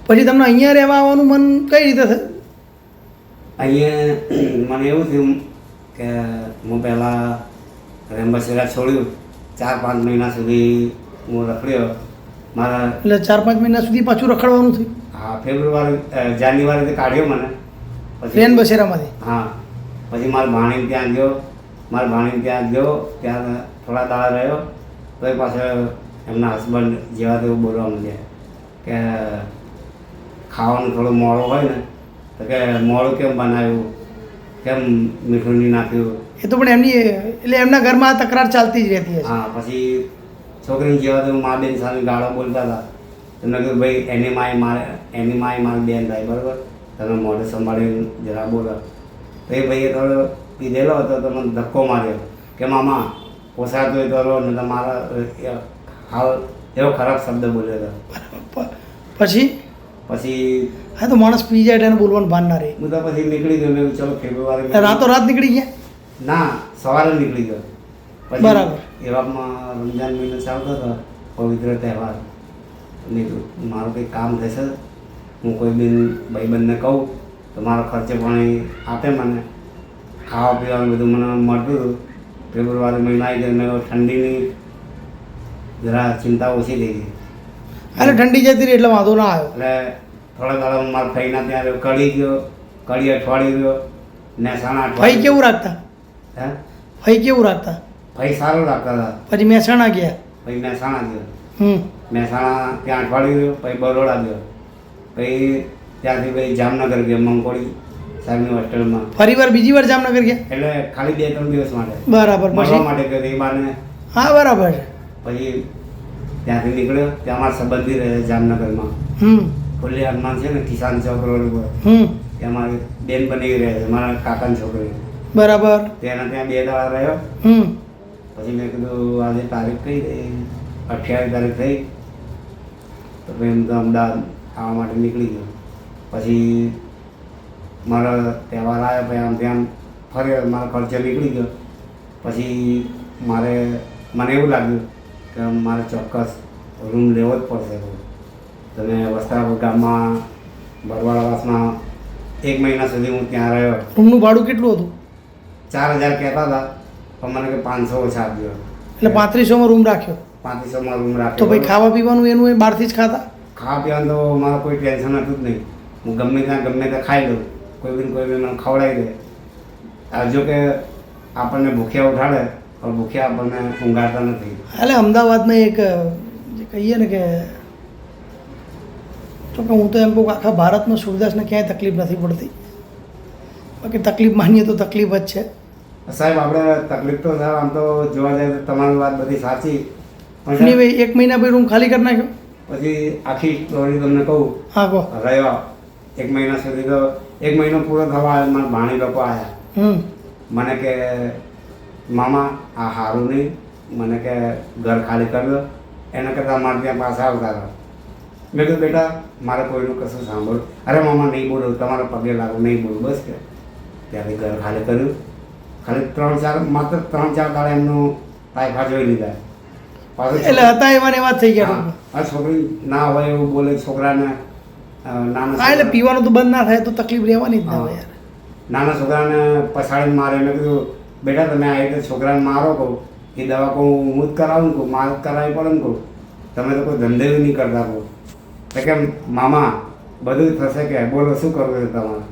પછી તમને અહીંયા રહેવા આવવાનું મન કઈ રીતે થયું? અહીંયા મને એવું થયું કે હું પહેલાં રેમ્બસેરા છોડ્યું 4-5 મહિના સુધી હું રખડ્યો મારા. એટલે 4-5 મહિના સુધી પાછું રખડવાનું થયું? હા, જાન્યુઆરીથી કાઢ્યો મને પછી રેમ્બસેરામાંથી. હા, પછી મારા ભાણી ત્યાં ગયો, ત્યાં થોડા દાડા રહ્યો તો એ પાછળ એમના હસબન્ડ જેવા તેવું બોલવા માંડ્યા કે ખાવાનું થોડું મોડું હોય ને તો કે મોડું કેમ બનાવ્યું, કેમ મીઠું નહીં નાખ્યું. એ તો પણ એમના ઘરમાં આ તકરાર ચાલતી જ રહેતી હશે. હા, પછી છોકરીને જેવા તો મા બેન સામે ગાળો બોલતા હતા. એમને કહ્યું ભાઈ એની માય મારી બેન થાય, બરાબર, તમે મોઢે સંભાળીને જરા બોલો. તો એ ભાઈએ થોડો પીધેલો હતો તો મને ધક્કો માર્યો કે મામા પોસાતું હોય તો રો ને તમારા હાલ એવો ખરાબ શબ્દ બોલ્યો હતો. પછી હા, તો માણસ પી જાય એટલે બોલવાનું ભાન ના રહે. હું તો પછી નીકળી ગયો. મેં ચલો ફેબ્રુઆરી રાત નીકળી ગયા? ના, સવારે નીકળી ગયો. પછી બરાબર. એવામાં રમજાન મહિનો ચાલતો હતો, પવિત્ર તહેવાર. નીકળ્યું મારું કંઈક કામ થશે, હું કોઈ બિન ભાઈબંધને કહું તો મારો ખર્ચે પાણી આપે, મને ખાવા પીવાનું બધું મને મળતું હતું. ફેબ્રુઆરી મહિનો આવી ગયો ને ઠંડીની જરા ચિંતા ઓછી થઈ ગઈ. એટલે ઠંડી જતી રહી એટલે વાંધો ના આવ્યો. એટલે થોડા દાડા હું મારા ફઈના ત્યાં રહ્યો, કડી અઠવાડિયું રહ્યો, મહેસાણા ફઈ કેવું રાખતા? હે, ફઈ કેવું રાખતા? ફઈ સારું રાખતા હતા. પછી મહેસાણા ગયા? પછી મહેસાણા ગયો. મહેસાણા ત્યાં અઠવાડિયું રહ્યો, પછી બરોડા ગયો, પછી ત્યાંથી પછી જામનગર ગયો, મંગોળી સાહેબની હોસ્ટેલમાં. બીજી વાર જામનગર ગયા? એટલે ખાલી 2-3 દિવસ માટે. બરાબર. મળવા માટે ગયો એ બાને. હા, બરાબર. પછી ત્યાંથી નીકળ્યો, ત્યાં મારા સંબંધી રહે જામનગરમાં. ખુલ્લી હનુમાન છે ને, કિસાન ચોક રોડ ઉપર, ત્યાં મારી બેન બની રહે છે, મારા કાકાની છોકરી. બરાબર. ત્યાં 2 દાડા રહ્યો. પછી મેં કીધું આજે તારીખ કઈ થઈ? 28 તારીખ થઈ. તો પછી હું તો અમદાવાદ આવવા માટે નીકળી ગયો. પછી મારો તહેવાર આવ્યો, પછી આમ ત્યાં ફર્યો, મારો ખર્ચો નીકળી ગયો. પછી મને એવું લાગ્યું કે મારે ચોક્કસ રૂમ લેવો જ પડશે. તમે વસ્ત્રાપુર ગામમાં બરવાળાવાસમાં 1 મહિના સુધી હું ત્યાં રહ્યો. રૂમનું ભાડું કેટલું હતું? 4000 કહેતા હતા, પણ મને કે 500 ઓછા આપ્યો. એટલે 3500માં રૂમ રાખ્યો? 3500માં રૂમ રાખ્યો. તો ભાઈ ખાવા પીવાનું એનું બહારથી જ ખાતા? ખાવા પીવાનું તો મારે કોઈ ટેન્શન હતું જ નહીં. હું ગમે ત્યાં ખાઈ લઉં, કોઈ બી મને ખવડાવી દે. જો કે આપણને ભૂખ્યા ઉઠાડે પણ ભૂખ્યા આપણને ઊંઘાડતા નથી. એટલે અમદાવાદમાં એક જે કહીએ ને કે તો કે હું તો એમ કહું કે આખા ભારતમાં સૂરદાસને ક્યાંય તકલીફ નથી પડતી. બાકી તકલીફ માનીએ તો તકલીફ જ છે. સાહેબ, આપણે તકલીફ તો સાહેબ આમ તો જોવા જાય તો તમારી વાત બધી સાચી. પણ 1 મહિના પછી રૂમ ખાલી કરી નાખ્યો. પછી આખી સ્ટોરી તમને કહું. હા, કહો. રહ્યો 1 મહિના સુધી તો 1 મહિનો પૂરો થવા મારા ભાણી લોકો આવ્યા. મને કે મામા આ સારું નહીં, મને કે ઘર ખાલી કરી દો, એના કરતાં મારે ત્યાં પાછા આવતા રહો. મેં કીધું બેટા મારે કોઈનું કશું સાંભળું. અરે મામા નહીં બોલું, તમારા પગે લાગુ, નહીં બોલું, બસ કે. ત્યાંથી ઘર ખાલી કર્યું. ખાલી માત્ર 3-4 દાડા એમનું તાઇફા જોઈ લીધા. એટલે હતા એમાં એવા થઈ ગયા. આ છોકરી ના હોય એવું બોલે છોકરાને. નાના એટલે પીવાનું તો બંધ ના થાય તો તકલીફ રહેવાની જ ના હોય યાર. નાના છોકરાને પછાડીને મારે. મેં કીધું બેટા તમે આ રીતે છોકરાને મારો કહું, એ દવા કહું હું જ કરાવું કહું, મારે જ કરાવી પડે ને કહું, તમે તો કોઈ ધંધે નહીં કરતા કહું. કે મામા બધું થશે કે બોલો શું કરવું છે તમારે?